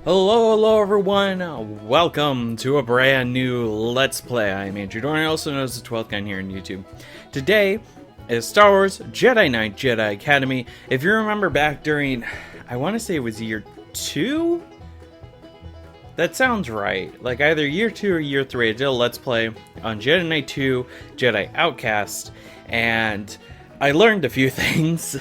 Hello everyone! Welcome to a brand new Let's Play. I'm Andrew Dorn, also known as the 12th Gun here on YouTube. Today is Star Wars Jedi Knight Jedi Academy. If you remember back during, I want to say it was year 2? That sounds right. Like either year 2 or year 3, I did a Let's Play on Jedi Knight 2, Jedi Outcast, and I learned a few things.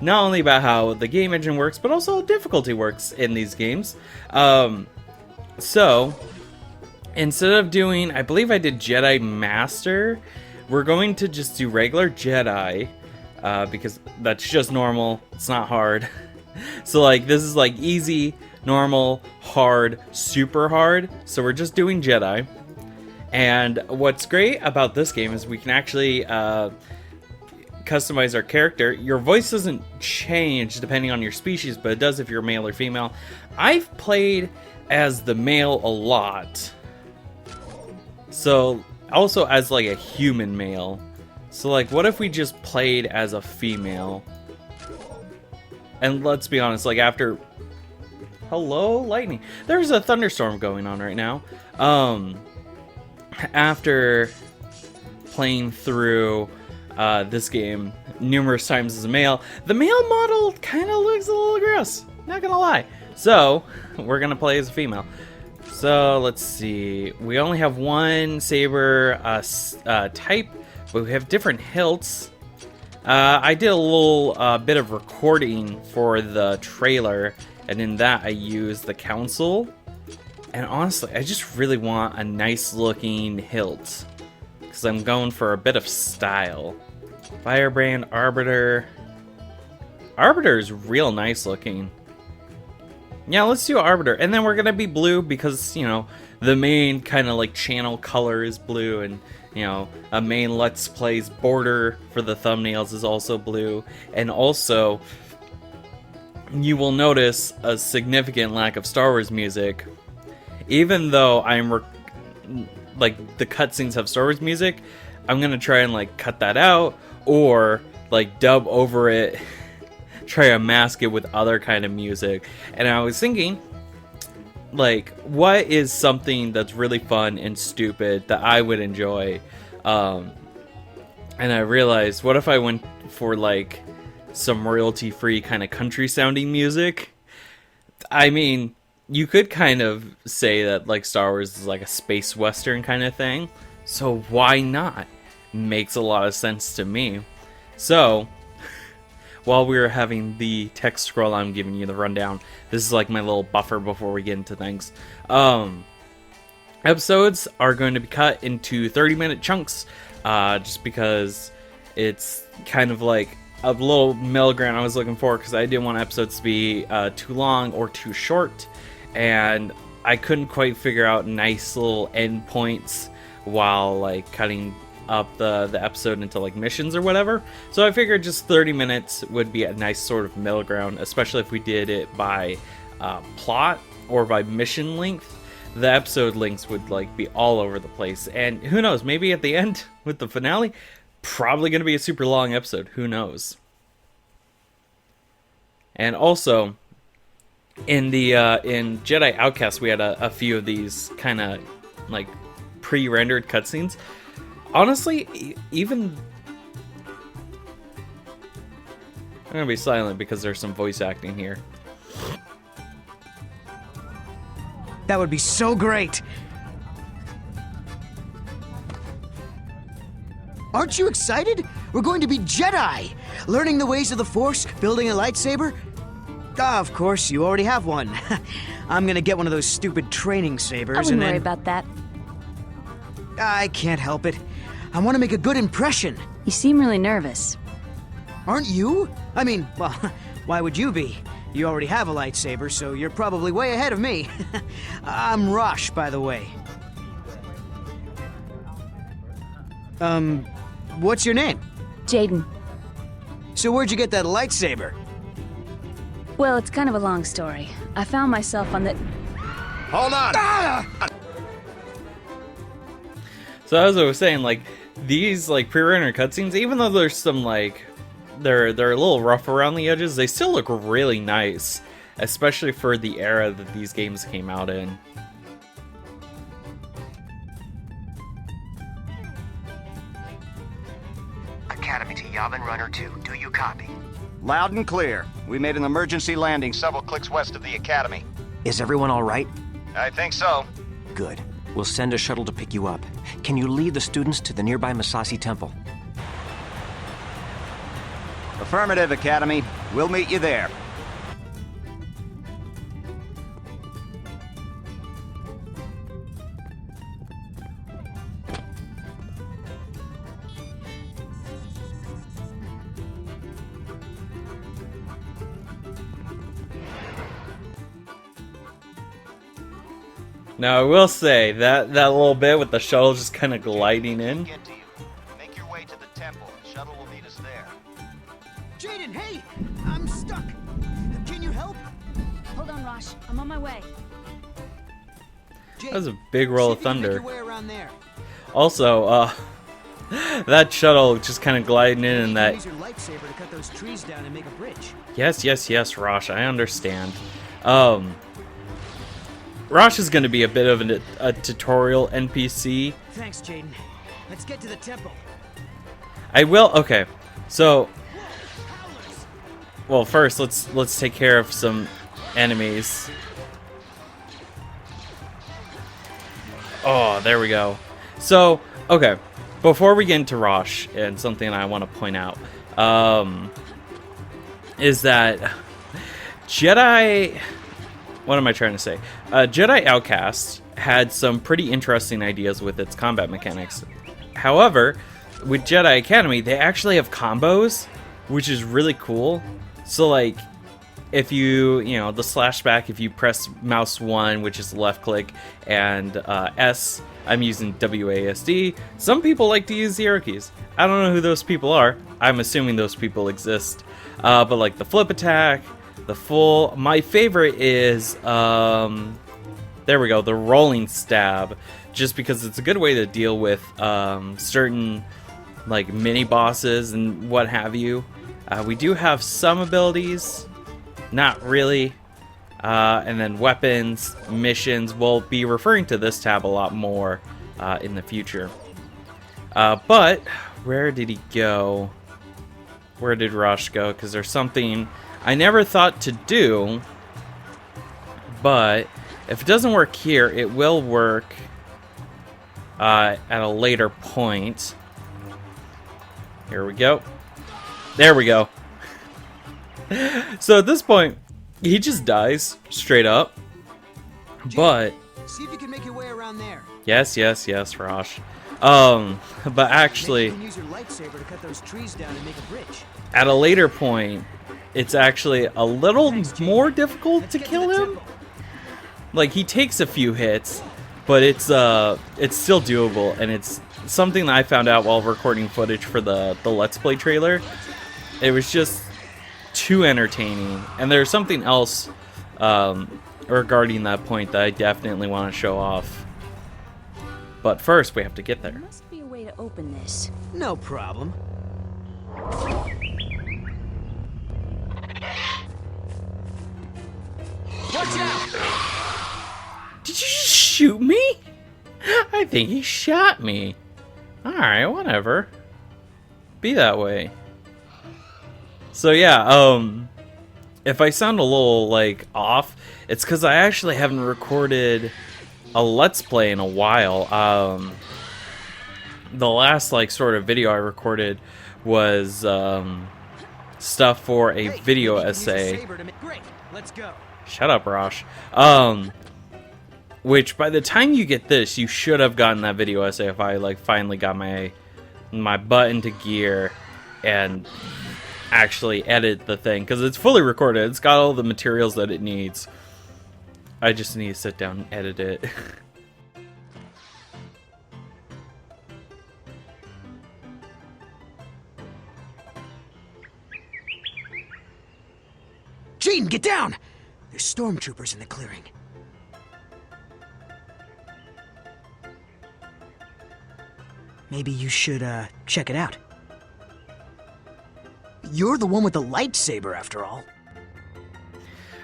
Not only about how the game engine works, but also how difficulty works in these games. So, instead of doing, I believe I did Jedi Master, we're going to just do regular Jedi, because that's just normal, it's not hard. So like, this is like easy, normal, hard, super hard, so we're just doing Jedi. And what's great about this game is we can actually, customize our character. Your voice doesn't change depending on your species, but it does if you're male or female. I've played as the male a lot, so also as like a human male. So like, what if we just played as a female? And let's be honest, like after hello lightning, there's a thunderstorm going on right now. After playing through this game numerous times as a male, the male model kind of looks a little gross, not gonna lie. So we're gonna play as a female. So let's see, we only have one saber type, but we have different hilts. I did a little bit of recording for the trailer, and in that I used the council, and honestly I just really want a nice looking hilt because I'm going for a bit of style. Firebrand, Arbiter. Arbiter is real nice looking. Yeah, let's do Arbiter. And then we're gonna be blue because, you know, the main kind of like channel color is blue, and, you know, a main Let's Plays border for the thumbnails is also blue. And also, you will notice a significant lack of Star Wars music. Even though like the cutscenes have Star Wars music, I'm gonna try and like cut that out, or like dub over it, try to mask it with other kind of music. And I was thinking, like, what is something that's really fun and stupid that I would enjoy? And I realized, what if I went for like some royalty-free kind of country sounding music? I mean, you could kind of say that like Star Wars is like a space western kind of thing, so why not? Makes a lot of sense to me. So, while we were having the text scroll, I'm giving you the rundown. This is like my little buffer before we get into things. Episodes are going to be cut into 30-minute chunks, just because it's kind of like a little middle ground I was looking for, because I didn't want episodes to be too long or too short, and I couldn't quite figure out nice little end points while like cutting up the episode into like missions or whatever. So I figured just 30 minutes would be a nice sort of middle ground, especially if we did it by plot or by mission length. The episode lengths would like be all over the place, and who knows, maybe at the end with the finale, probably going to be a super long episode, who knows. And also in the in Jedi Outcast, we had a few of these kind of like pre-rendered cutscenes. Honestly, even I'm gonna be silent because there's some voice acting here. That would be so great. Aren't you excited? We're going to be Jedi, learning the ways of the Force, building a lightsaber. Of course, you already have one. I'm gonna get one of those stupid training sabers. I wouldn't worry about that. I can't help it. I want to make a good impression. You seem really nervous. Aren't you? I mean, well, why would you be? You already have a lightsaber, so you're probably way ahead of me. I'm Rosh, by the way. What's your name? Jaden. So where'd you get that lightsaber? Well, it's kind of a long story. I found myself on the... Hold on! Ah! So as I was saying, like, these like pre-rendered cutscenes, even though there's some like they're a little rough around the edges, they still look really nice. especially for the era that these games came out in. Academy to Yavin Runner 2. Do you copy? Loud and clear. We made an emergency landing several clicks west of the Academy. Is everyone all right? I think so. Good. We'll send a shuttle to pick you up. Can you lead the students to the nearby Masasi Temple? Affirmative, Academy. We'll meet you there. Now I will say that little bit with the shuttle just kind of gliding in. Get to you. Make your way to the temple. The shuttle will meet us there. Jaden, hey! I'm stuck. Can you help? Hold on, Rosh. I'm on my way. That was a big roll of thunder. Make your way around there. Also, that shuttle just kind of gliding in and that. Use your lightsaber to cut those trees down and make a bridge. Yes, Rosh, I understand. Rosh is going to be a bit of a tutorial NPC. Thanks, Jaden. Let's get to the temple. I will. Okay, so, well, first let's take care of some enemies. Oh, there we go. So, okay, before we get into Rosh, and something I want to point out, is that Jedi. What am I trying to say? Jedi Outcast had some pretty interesting ideas with its combat mechanics. However, with Jedi Academy, they actually have combos, which is really cool. So, like, if you the slash back, if you press mouse 1, which is left click, and S, I'm using WASD. Some people like to use the arrow keys. I don't know who those people are. I'm assuming those people exist. But, like, the flip attack, the full, my favorite is, there we go, the rolling stab, just because it's a good way to deal with certain, like, mini bosses and what have you. We do have some abilities, not really, and then weapons, missions. We'll be referring to this tab a lot more in the future. But where did he go? Where did Rosh go? Because there's something I never thought to do, but if it doesn't work here, it will work at a later point. Here we go. There we go. So at this point, he just dies straight up. But See if you can make your way around there. yes, Rosh. But actually, You can use your lightsaber to cut those trees down and make a bridge. at a later point, it's actually a little more difficult to kill him. Like, he takes a few hits, but it's still doable, and it's something that I found out while recording footage for the Let's Play trailer. It was just too entertaining, and there's something else regarding that point that I definitely want to show off. But first, we have to get There there. must be a way to open this. No problem. Watch out! Did you just shoot me? I think he shot me. Alright, whatever. Be that way. So yeah, if I sound a little, like, off, it's because I actually haven't recorded a Let's Play in a while. The last, like, sort of video I recorded was, stuff for a video essay. Great, let's go. Shut up, Rosh. Which, by the time you get this, you should have gotten that video essay if I, like, finally got my butt into gear and actually edit the thing. Because it's fully recorded. It's got all the materials that it needs. I just need to sit down and edit it. Gene, get down! There's stormtroopers in the clearing. Maybe you should, check it out. You're the one with the lightsaber, after all.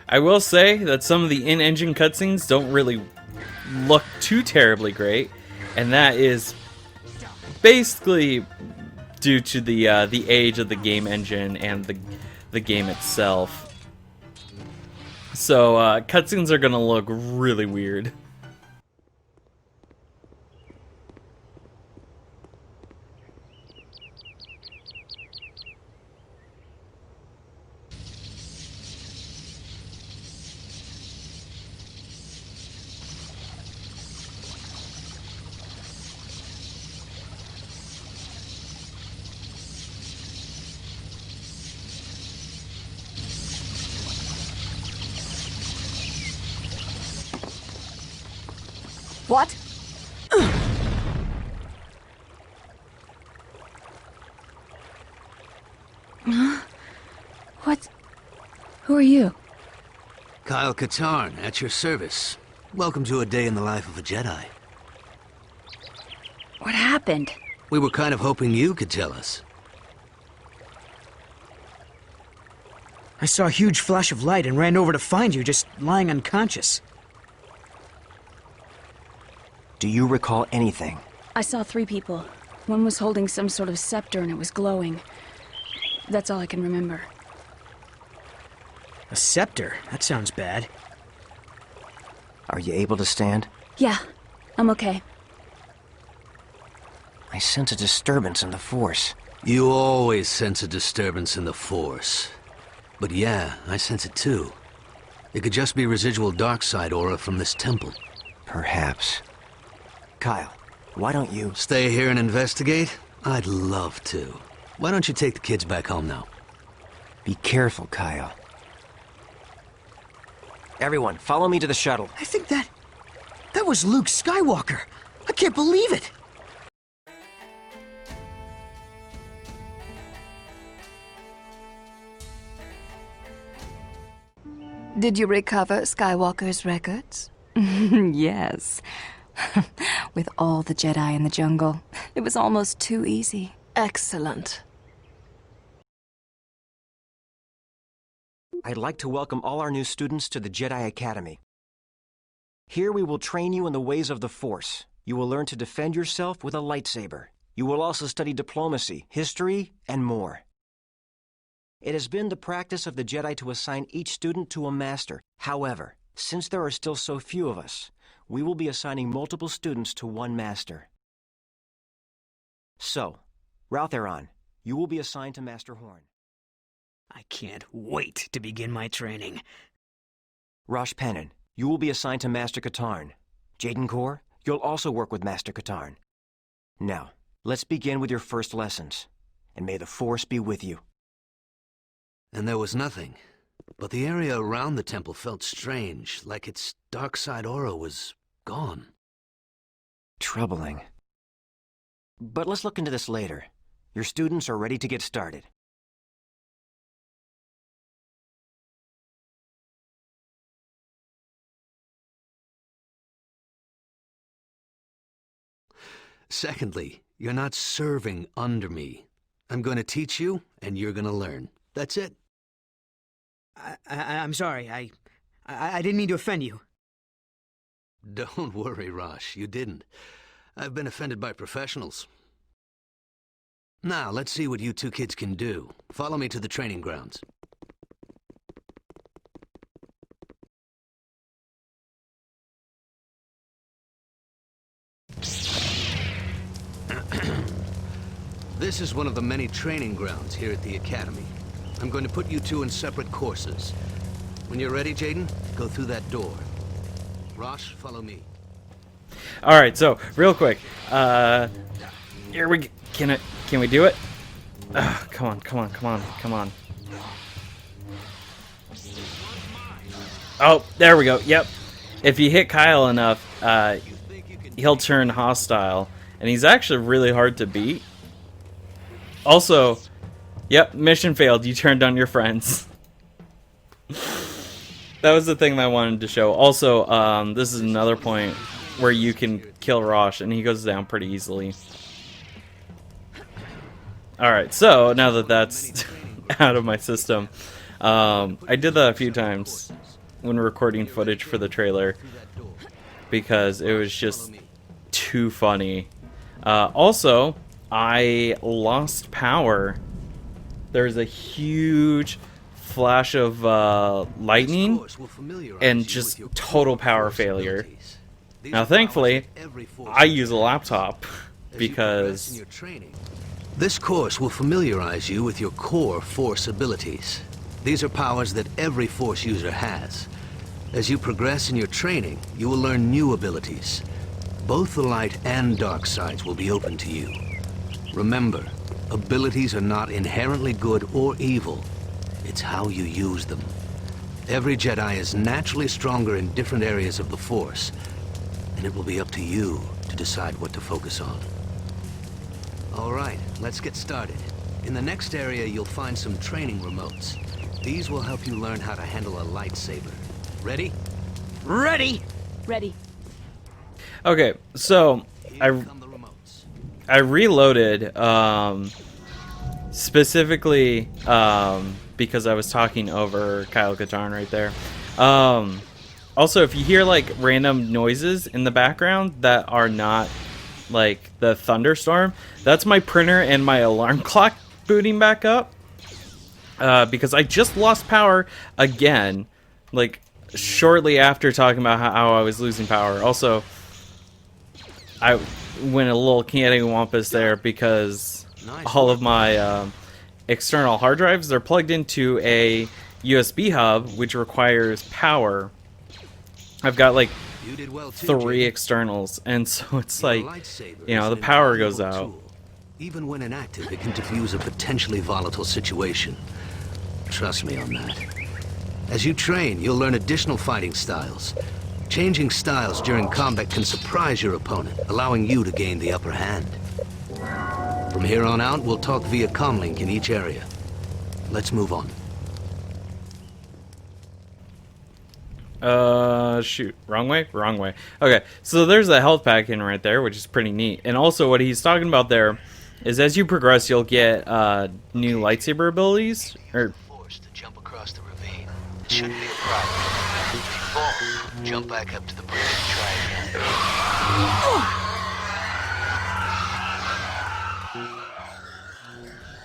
I will say that some of the in-engine cutscenes don't really look too terribly great, and that is basically due to the age of the game engine and the game itself. So cutscenes are gonna look really weird. What? What? Who are you? Kyle Katarn, at your service. Welcome to a day in the life of a Jedi. What happened? We were kind of hoping you could tell us. I saw a huge flash of light and ran over to find you just lying unconscious. Do you recall anything? I saw 3 people. One was holding some sort of scepter and it was glowing. That's all I can remember. A scepter? That sounds bad. Are you able to stand? Yeah, I'm okay. I sense a disturbance in the Force. You always sense a disturbance in the Force. But yeah, I sense it too. It could just be residual dark side aura from this temple. Perhaps. Kyle, why don't you... Stay here and investigate? I'd love to. Why don't you take the kids back home now? Be careful, Kyle. Everyone, follow me to the shuttle. I think that was Luke Skywalker. I can't believe it. Did you recover Skywalker's records? Yes. With all the Jedi in the jungle, it was almost too easy. Excellent. I'd like to welcome all our new students to the Jedi Academy. Here we will train you in the ways of the Force. You will learn to defend yourself with a lightsaber. You will also study diplomacy, history, and more. It has been the practice of the Jedi to assign each student to a master. However, since there are still so few of us, we will be assigning multiple students to one master. So, Raltheron, you will be assigned to Master Horn. I can't wait to begin my training. Rosh Pennon, you will be assigned to Master Katarn. Jaden Kor, you'll also work with Master Katarn. Now, let's begin with your first lessons. And may the Force be with you. And there was nothing. But the area around the temple felt strange, like its dark side aura was gone. Troubling. But let's look into this later. Your students are ready to get started. Secondly, you're not serving under me. I'm going to teach you, and you're going to learn. That's it. I'm sorry. I didn't mean to offend you. Don't worry, Rosh. You didn't. I've been offended by professionals. Now, let's see what you two kids can do. Follow me to the training grounds. This is one of the many training grounds here at the Academy. I'm going to put you two in separate courses. When you're ready, Jaden, go through that door. Rosh, follow me. All right, so real quick, here we can we do it? Come on. Oh, there we go. Yep. If you hit Kyle enough, he'll turn hostile, and he's actually really hard to beat. Also, yep, mission failed. You turned on your friends. That was the thing that I wanted to show. Also, this is another point where you can kill Rosh, and he goes down pretty easily. Alright, so now that that's out of my system, I did that a few times. when recording footage for the trailer because it was just too funny. Also, I lost power. There's a huge flash of lightning and just total power failure. Now, thankfully, I use a laptop because this course will familiarize you with your core Force abilities. These are powers that every Force user has. As you progress in your training, you will learn new abilities. Both the light and dark sides will be open to you. Remember, abilities are not inherently good or evil. It's how you use them. Every Jedi is naturally stronger in different areas of the Force, and it will be up to you to decide what to focus on. All right, let's get started. In the next area, you'll find some training remotes. These will help you learn how to handle a lightsaber. Ready? Ready? Ready. okay. So Here come the remotes. I reloaded specifically because I was talking over Kyle Katarn right there. Also, if you hear like random noises in the background that are not like the thunderstorm, that's my printer and my alarm clock booting back up because I just lost power again, like shortly after talking about how I was losing power. Also, I went a little cattywampus there because all of my external hard drives, they're plugged into a USB hub, which requires power. I've got like You did well too, 3 Jedi. externals, and so it's Your like, lightsaber you know, is the an power goes invaluable out. tool. Even when inactive, it can defuse a potentially volatile situation. Trust me on that. As you train, you'll learn additional fighting styles. Changing styles during combat can surprise your opponent, allowing you to gain the upper hand. From here on out, we'll talk via comlink in each area. Let's move on. Shoot, wrong way. Okay, so there's a health pack in right there, which is pretty neat. And also what he's talking about there is as you progress, you'll get new lightsaber abilities. Or Forced to jump across the ravine. It shouldn't be a problem. If you fall, jump back up to the bridge and try again.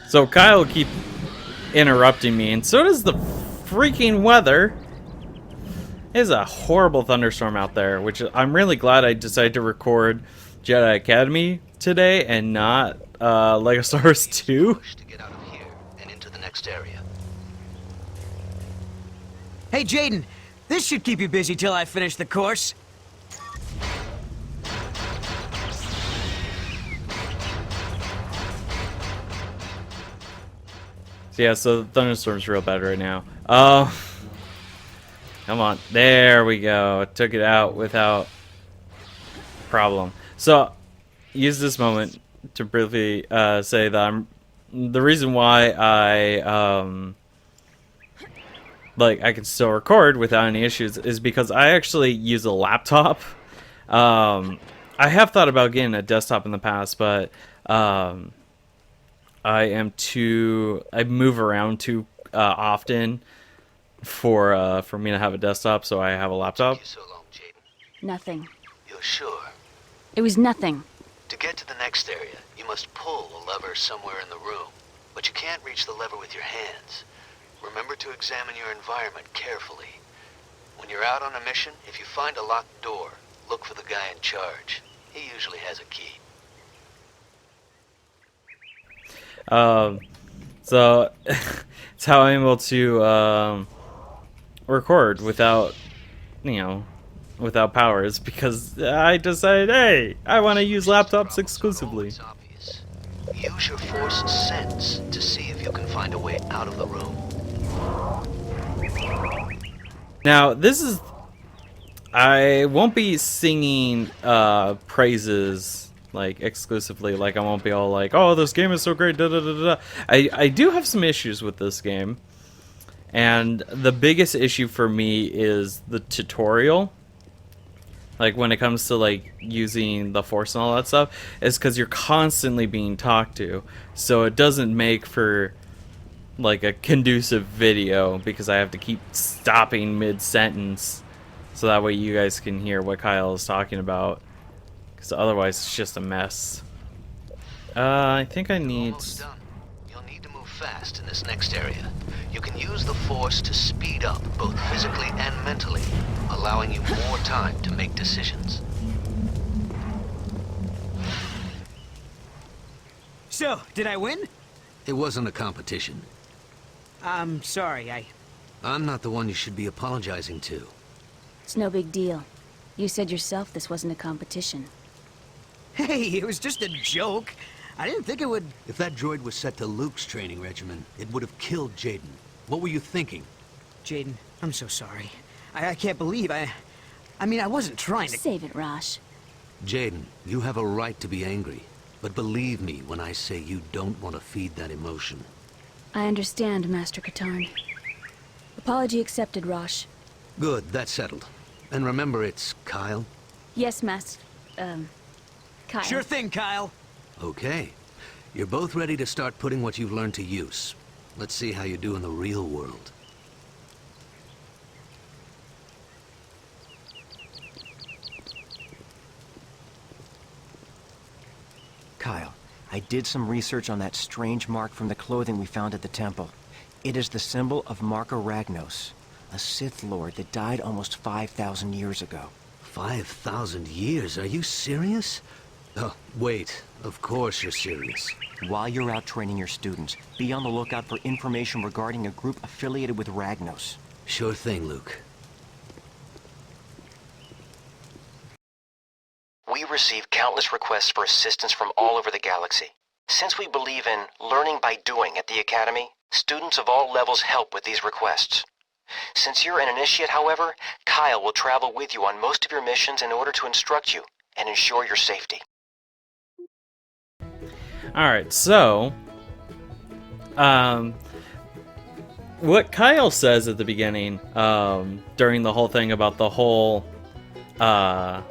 so Kyle will keep interrupting me, and so does the freaking weather. It is a horrible thunderstorm out there, which I'm really glad I decided to record Jedi Academy today and not Lego Star Wars 2. Push to get out of here and into the next area. Hey, Jaden, this should keep you busy till I finish the course. So yeah, so the thunderstorm's real bad right now. Come on, there we go. Took it out without problem. So use this moment to briefly say that the reason why I I can still record without any issues is because I actually use a laptop. I have thought about getting a desktop in the past, but I move around too often for me to have a desktop, so I have a laptop. Took you so long, Jaden. Nothing. You're sure? It was nothing. To get to the next area, you must pull a lever somewhere in the room, but you can't reach the lever with your hands. Remember to examine your environment carefully. When you're out on a mission, if you find a locked door, look for the guy in charge. He usually has a key. So it's how I'm able to record without, without power. It's because I decided, hey, I want to use laptops exclusively. It's obvious. Use your Force sense to see if you can find a way out of the room. Now, I won't be singing praises like exclusively. Like, I won't be all like, oh, this game is so great, da da da da. I do have some issues with this game, and the biggest issue for me is the tutorial. Like, when it comes to like using the Force and all that stuff, is because you're constantly being talked to, so it doesn't make for like a conducive video because I have to keep stopping mid-sentence so that way you guys can hear what Kyle is talking about, because otherwise it's just a mess. I think I need... Almost done. You'll need to move fast in this next area. You can use the Force to speed up, both physically and mentally, allowing you more time to make decisions. So, did I win? It wasn't a competition. I'm sorry, I'm not the one you should be apologizing to. It's no big deal. You said yourself this wasn't a competition. Hey, it was just a joke. I didn't think it would... If that droid was set to Luke's training regimen, it would have killed Jaden. What were you thinking? Jaden, I'm so sorry. I can't believe I mean, I wasn't trying to... Save it, Rosh. Jaden, you have a right to be angry. But believe me when I say you don't want to feed that emotion. I understand, Master Katarn. Apology accepted, Rosh. Good, that's settled. And remember, it's Kyle? Yes, Master... Kyle. Sure thing, Kyle. Okay. You're both ready to start putting what you've learned to use. Let's see how you do in the real world. Kyle, I did some research on that strange mark from the clothing we found at the temple. It is the symbol of Marka Ragnos, a Sith Lord that died almost 5,000 years ago. 5,000 years? Are you serious? Oh, wait. Of course you're serious. While you're out training your students, be on the lookout for information regarding a group affiliated with Ragnos. Sure thing, Luke. We receive countless requests for assistance from all over the galaxy. Since we believe in learning by doing at the Academy, students of all levels help with these requests. Since you're an initiate, however, Kyle will travel with you on most of your missions in order to instruct you and ensure your safety. Alright, so... what Kyle says at the beginning, during the whole thing about the whole... well,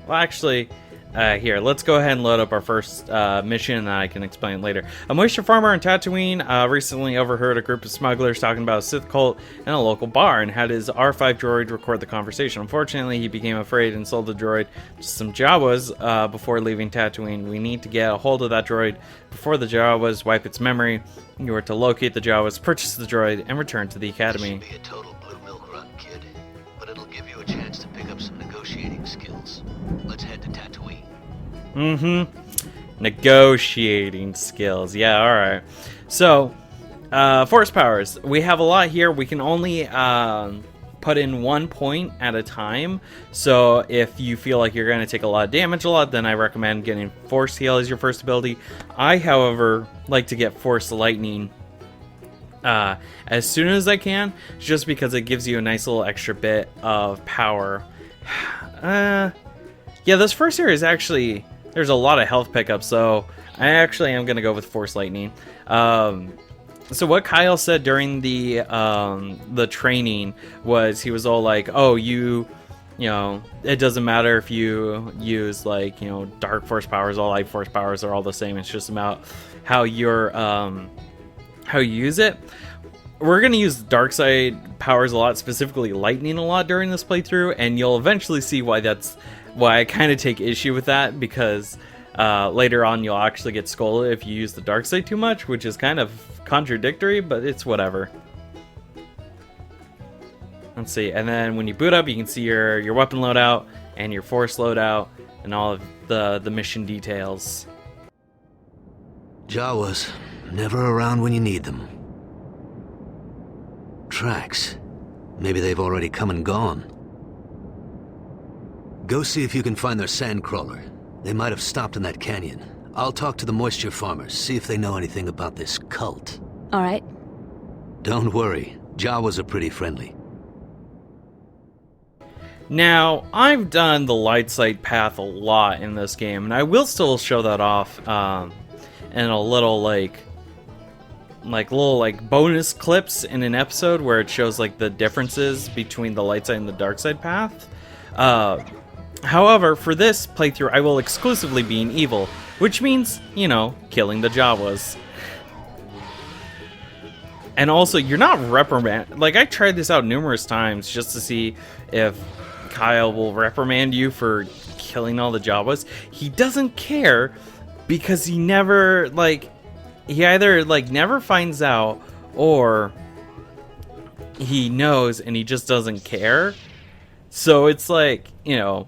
actually... here, let's go ahead and load up our first mission, and then I can explain it later. A moisture farmer in Tatooine recently overheard a group of smugglers talking about a Sith cult in a local bar and had his R5 droid record the conversation. Unfortunately, he became afraid and sold the droid to some Jawas before leaving Tatooine. We need to get a hold of that droid before the Jawas wipe its memory. You are to locate the Jawas, purchase the droid, and return to the Academy. This should be a total blue milk run, kid. But it'll give you a chance to pick up some negotiating skills. Let's head to Tatooine. Negotiating skills. Yeah, alright. So, force powers. We have a lot here. We can only put in 1 point at a time. So, if you feel like you're going to take a lot of damage a lot, then I recommend getting Force Heal as your first ability. I, however, like to get Force Lightning as soon as I can, just because it gives you a nice little extra bit of power. Yeah, this first area is actually... There's a lot of health pickups, so I actually am going to go with Force Lightning. So what Kyle said during the training was he was all like, oh, you know, it doesn't matter if you use, like, you know, dark force powers, all light force powers are all the same. It's just about how you're, how you use it. We're going to use dark side powers a lot, specifically lightning a lot during this playthrough, and you'll eventually see why I kind of take issue with that, because later on you'll actually get scolded if you use the dark side too much, which is kind of contradictory, but it's whatever. Let's see, and then when you boot up, you can see your weapon loadout and your force loadout and all of the mission details. Jawas, never around when you need them. Tracks. Maybe they've already come and gone. Go see if you can find their sandcrawler. They might have stopped in that canyon. I'll talk to the moisture farmers, see if they know anything about this cult. All right. Don't worry, Jawas are pretty friendly. Now, I've done the light side path a lot in this game, and I will still show that off in a little little bonus clips in an episode where it shows like the differences between the light side and the dark side path. However, for this playthrough, I will exclusively be an evil, which means, you know, killing the Jawas. And also, you're not reprimand. Like, I tried this out numerous times just to see if Kyle will reprimand you for killing all the Jawas. He doesn't care because he never, like, he either, like, never finds out or he knows and he just doesn't care. So it's like, you know,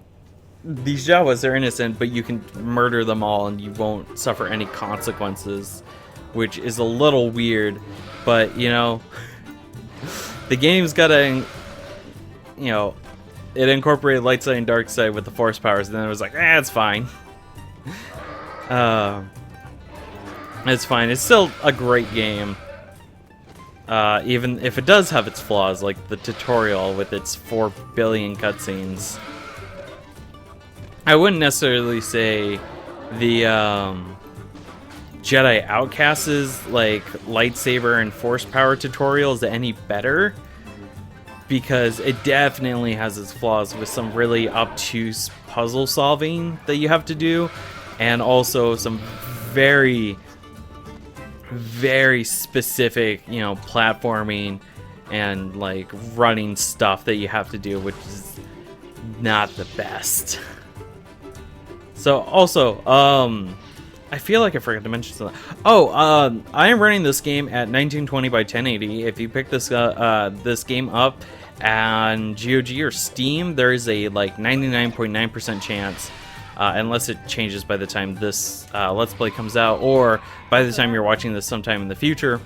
these Jawas are innocent, but you can murder them all and you won't suffer any consequences, which is a little weird. But, you know, the game's got a, you know, it incorporated light side and dark side with the force powers, and then it was like, it's fine. It's fine. It's still a great game. Even if it does have its flaws, like the tutorial with its 4 billion cutscenes. I wouldn't necessarily say the Jedi Outcast's like lightsaber and force power tutorial is any better, because it definitely has its flaws with some really obtuse puzzle solving that you have to do, and also some very, very specific, you know, platforming and like running stuff that you have to do, which is not the best. So also, I feel like I forgot to mention something. I am running this game at 1920 by 1080. If you pick this this game up on GOG or Steam, there is a like 99.9% chance, unless it changes by the time this Let's Play comes out, or by the time you're watching this sometime in the future,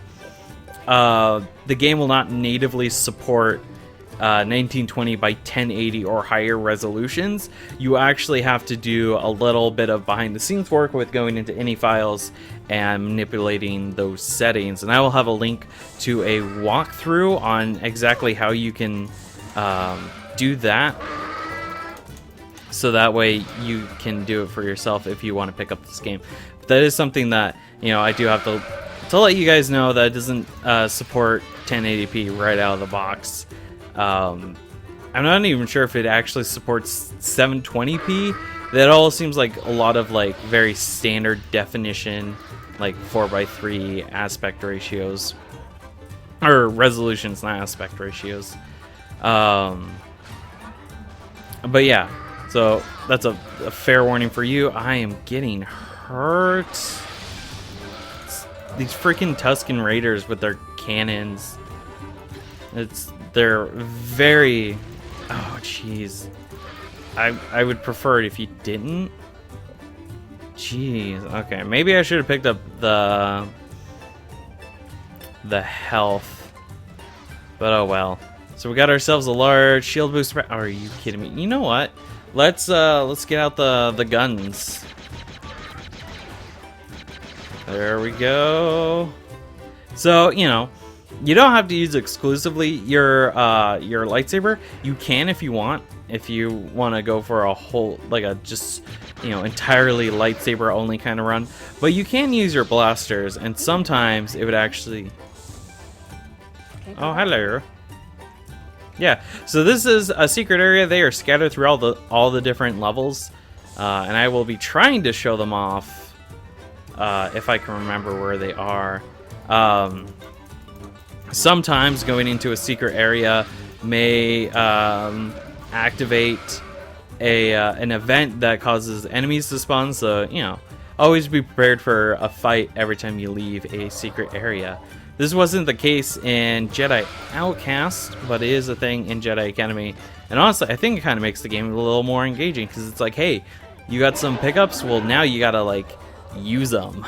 the game will not natively support 1920 by 1080 or higher resolutions. You actually have to do a little bit of behind the scenes work with going into any files and manipulating those settings, and I will have a link to a walkthrough on exactly how you can do that, so that way you can do it for yourself if you want to pick up this game. But that is something that, you know, I do have to let you guys know that it doesn't support 1080p right out of the box. I'm not even sure if it actually supports 720p. That all seems like a lot of like very standard definition, like 4:3 aspect ratios, or resolutions, not aspect ratios. But yeah, so that's a fair warning for you. I am getting hurt. These freaking Tusken Raiders with their cannons. They're very... Oh, jeez. I would prefer it if you didn't. Jeez. Okay, maybe I should have picked up the health. But oh well. So we got ourselves a large shield booster. Oh, are you kidding me? You know what? Let's get out the guns. There we go. So, you know, you don't have to use exclusively your lightsaber. You can if you want. If you want to go for a whole, like a just, you know, entirely lightsaber only kind of run. But you can use your blasters, and sometimes it would actually... Oh, hello. Yeah, so this is a secret area. They are scattered through all the different levels. And I will be trying to show them off if I can remember where they are. Sometimes going into a secret area may activate an event that causes enemies to spawn, so, you know, always be prepared for a fight every time you leave a secret area. This wasn't the case in Jedi Outcast, but it is a thing in Jedi Academy. And honestly, I think it kind of makes the game a little more engaging, because it's like, hey, you got some pickups, well, now you gotta, like, use them,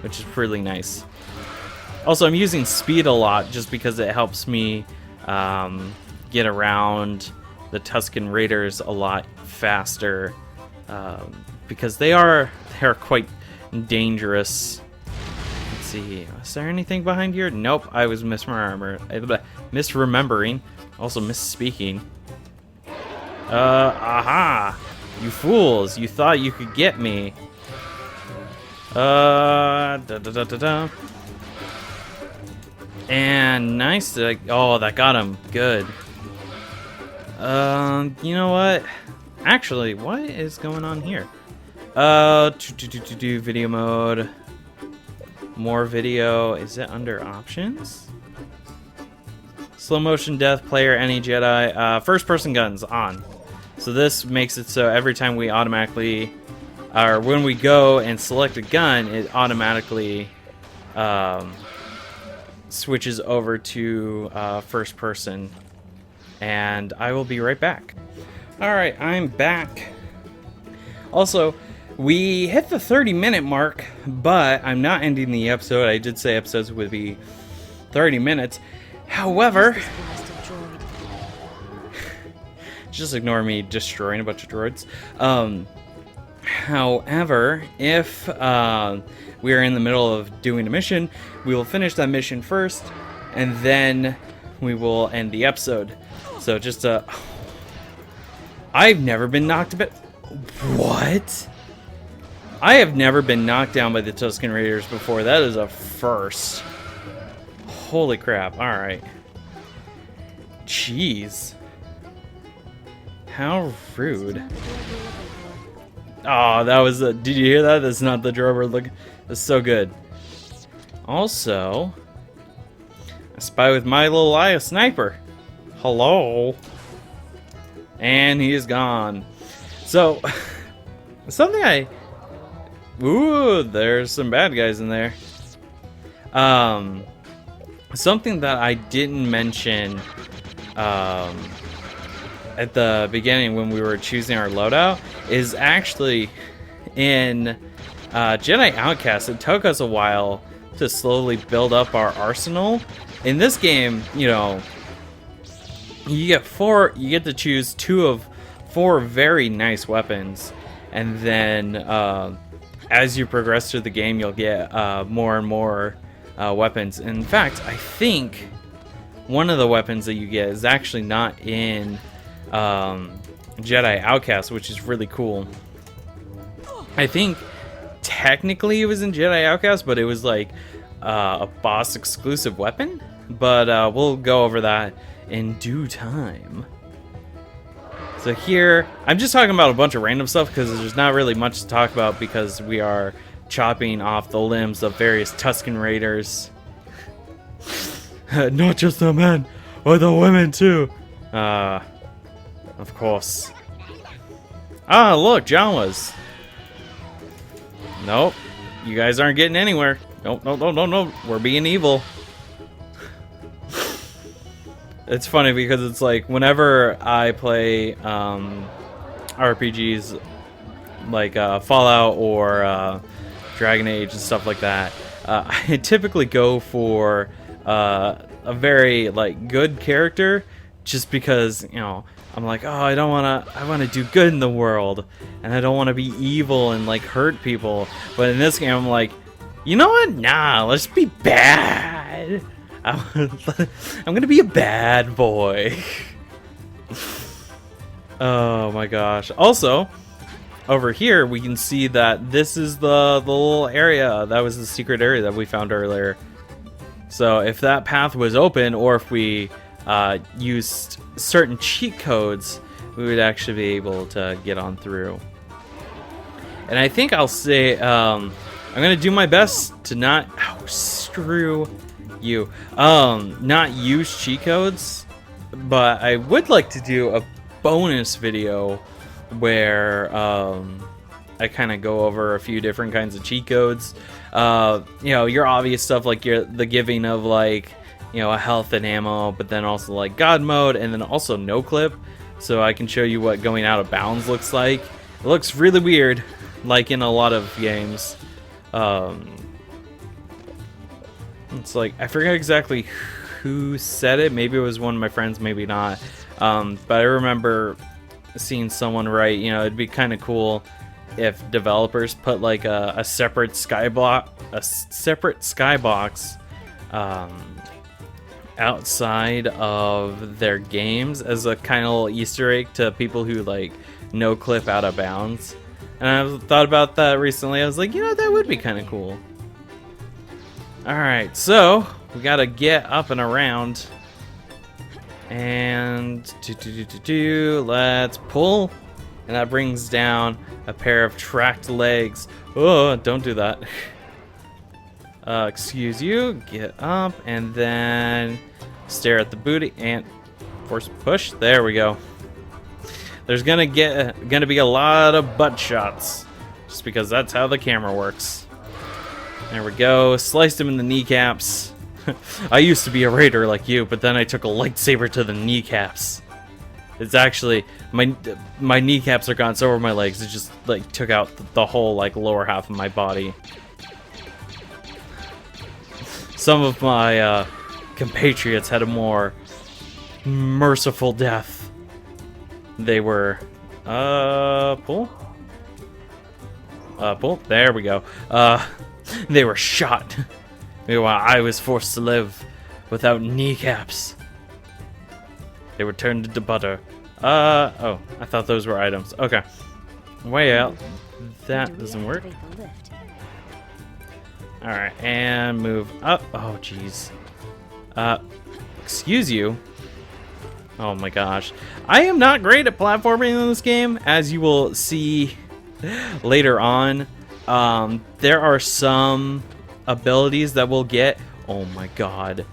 which is really nice. Also, I'm using speed a lot just because it helps me get around the Tusken Raiders a lot faster, because they're quite dangerous. Let's see, is there anything behind here? Nope, I was misremembering, also misspeaking. Aha! You fools, you thought you could get me. And nice. Oh, that got him. Good. You know what? Actually, what is going on here? Video mode. More video. Is it under options? Slow motion death, player, any Jedi. First person guns on. So this makes it so every time we automatically, or when we go and select a gun, it automatically switches over to first person. And I will be right back. Alright, I'm back. Also, we hit the 30-minute mark, but I'm not ending the episode. I did say episodes would be 30 minutes. However, just ignore me destroying a bunch of droids. However, if we are in the middle of doing a mission, we will finish that mission first, and then we will end the episode. So just I've never been knocked a bit. What? I have never been knocked down by the Tusken Raiders before. That is a first. Holy crap. Alright. Jeez. How rude. Oh, that was a... Did you hear that? That's not the drover. Look. That's so good. Also, I spy with my little eye a sniper. Hello. And he is gone. So, something Ooh, there's some bad guys in there. Something that I didn't mention at the beginning when we were choosing our loadout is actually in Jedi Outcast. It took us a while to slowly build up our arsenal. In this game, you know, you get to choose 2 of 4 very nice weapons, and then as you progress through the game, you'll get more and more weapons. In fact, I think one of the weapons that you get is actually not in Jedi Outcast, which is really cool. I think technically it was in Jedi Outcast, but it was like a boss exclusive weapon. But we'll go over that in due time. So here, I'm just talking about a bunch of random stuff because there's not really much to talk about because we are chopping off the limbs of various Tusken Raiders. Not just the men, or the women too. Of course. Ah, look, Jawas. Nope, you guys aren't getting anywhere. Nope, no. We're being evil. It's funny because it's like whenever I play RPGs like Fallout or Dragon Age and stuff like that, I typically go for a very like good character, just because, you know, I'm like, oh, I want to do good in the world, and I don't want to be evil and like hurt people. But in this game, I'm like, you know what? Nah, let's be bad. I'm gonna be a bad boy. Oh my gosh. Also, over here we can see that this is the little area. That was the secret area that we found earlier. So if that path was open, or if we used certain cheat codes, we would actually be able to get on through. And I think I'll say, I'm gonna do my best to not... Oh, screw you. Not use cheat codes, but I would like to do a bonus video where I kind of go over a few different kinds of cheat codes. You know, your obvious stuff like the giving of like, you know, a health and ammo, but then also like God mode, and then also no clip, so I can show you what going out of bounds looks like. It looks really weird, like in a lot of games. It's like, I forget exactly who said it. Maybe it was one of my friends, maybe not. But I remember seeing someone write, you know, it'd be kind of cool if developers put like a separate skybox outside of their games as a kind of little Easter egg to people who like no clip out of bounds. And I thought about that recently. I was like, you know, that would be kind of cool. Alright, so we gotta get up and around. And let's pull. And that brings down a pair of tracked legs. Oh, don't do that. Excuse you. Get up and then stare at the booty and force push. There we go. There's gonna be a lot of butt shots, just because that's how the camera works. There we go. Sliced him in the kneecaps. I used to be a raider like you, but then I took a lightsaber to the kneecaps. It's actually my kneecaps are gone, so are my legs. It just like took out the whole like lower half of my body. Some of my compatriots had a more merciful death. They were pull. Pull. There we go. They were shot. Meanwhile, I was forced to live without kneecaps. They were turned into butter. Oh, I thought those were items. Okay. Way out. That doesn't work. Alright, and move up. Oh, jeez. Excuse you. Oh my gosh. I am not great at platforming in this game, as you will see later on. There are some abilities that we'll get. Oh my god.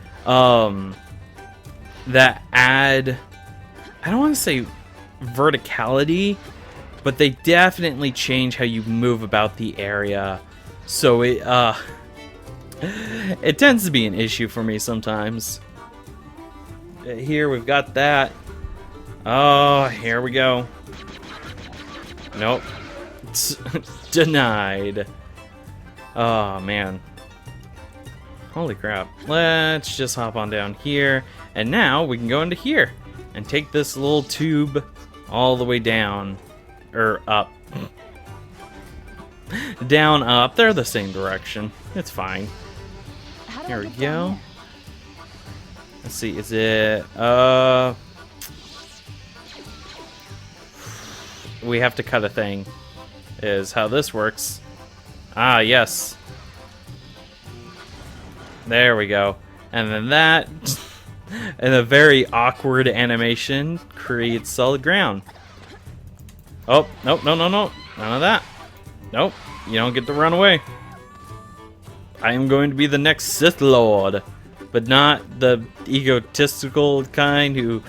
That add, I don't want to say verticality, but they definitely change how you move about the area. So it tends to be an issue for me sometimes. Here we've got that. Oh, here we go. Nope. Denied. Oh, man. Holy crap. Let's just hop on down here. And now we can go into here and take this little tube all the way down. Or up. Down, up. They're the same direction. It's fine. Here we go. Let's see, is it, we have to cut a thing, is how this works. Ah, yes. There we go. And then that, and a very awkward animation, creates solid ground. Oh, nope, no, no, no. None of that. Nope, you don't get to run away. I am going to be the next Sith Lord. But not the egotistical kind who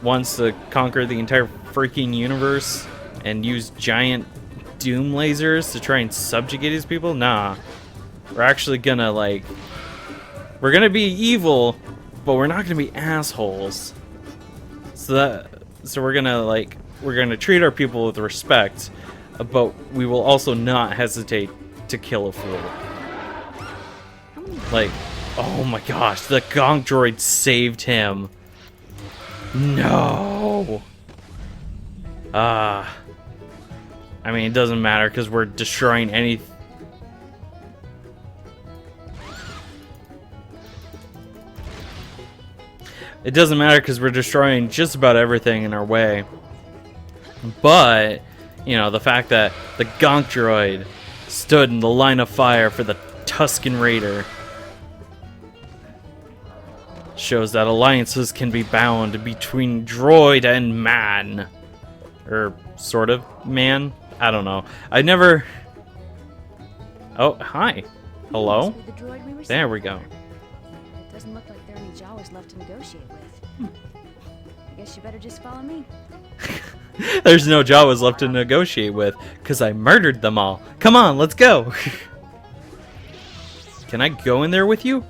wants to conquer the entire freaking universe and use giant doom lasers to try and subjugate his people. Nah. We're actually gonna, like... We're gonna be evil, but we're not gonna be assholes. So we're gonna, like... We're gonna treat our people with respect, but we will also not hesitate to kill a fool. Like... Oh my gosh, the gonk droid saved him. No. I mean, it doesn't matter because we're destroying any... It doesn't matter because we're destroying just about everything in our way. But, you know, the fact that the gonk droid stood in the line of fire for the Tusken Raider shows that alliances can be bound between droid and man. Or sort of man? I don't know. I never... Oh, hi. Hello? There we go. It doesn't look like there are any Jawas left to negotiate with. I guess you better just follow me. There's no Jawas left to negotiate with, because I murdered them all. Come on, let's go. Can I go in there with you?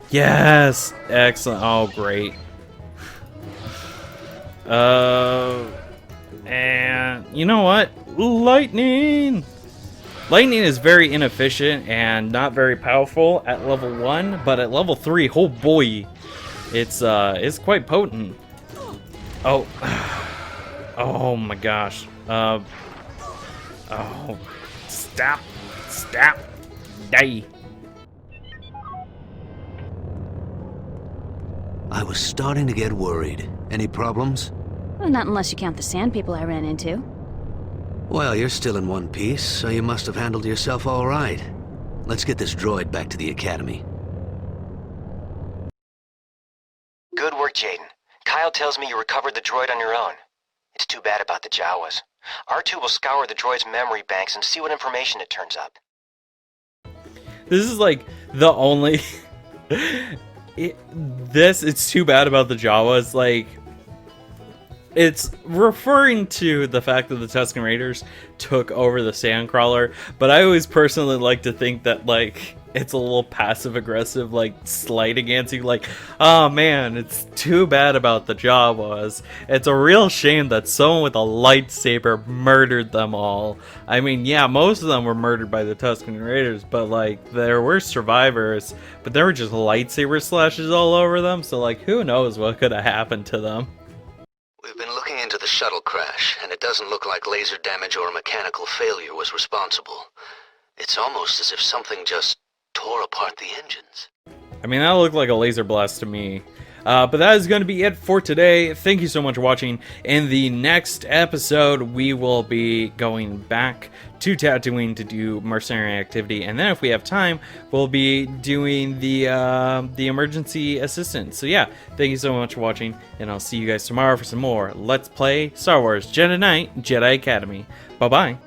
Yes! Excellent. Oh, great. And you know what? Lightning! Lightning is very inefficient and not very powerful at level 1, but at level 3, oh boy, it's quite potent. Oh. Oh my gosh. Oh. Stop. Stop. Die. I was starting to get worried. Any problems? Well, not unless you count the sand people I ran into. Well, you're still in one piece, so you must have handled yourself all right. Let's get this droid back to the Academy. Good work, Jaden. Kyle tells me you recovered the droid on your own. It's too bad about the Jawas. R2 will scour the droid's memory banks and see what information it turns up. This is like the only. It's too bad about the Jawas. Like, it's referring to the fact that the Tusken Raiders took over the Sandcrawler, but I always personally like to think that, like, it's a little passive-aggressive, like, slight against you, like, oh man, it's too bad about the Jawas. It's a real shame that someone with a lightsaber murdered them all. I mean, yeah, most of them were murdered by the Tusken Raiders, but, like, there were survivors, but there were just lightsaber slashes all over them, so, like, who knows what could have happened to them. We've been looking into the shuttle crash, and it doesn't look like laser damage or mechanical failure was responsible. It's almost as if something just tore apart the engines. I mean, that looked like a laser blast to me. But that is going to be it for today. Thank you so much for watching. In the next episode, we will be going back to Tatooine to do mercenary activity, and then if we have time, we'll be doing the emergency assistance. So yeah, thank you so much for watching, and I'll see you guys tomorrow for some more Let's Play Star Wars Jedi Knight Jedi Academy. Bye bye.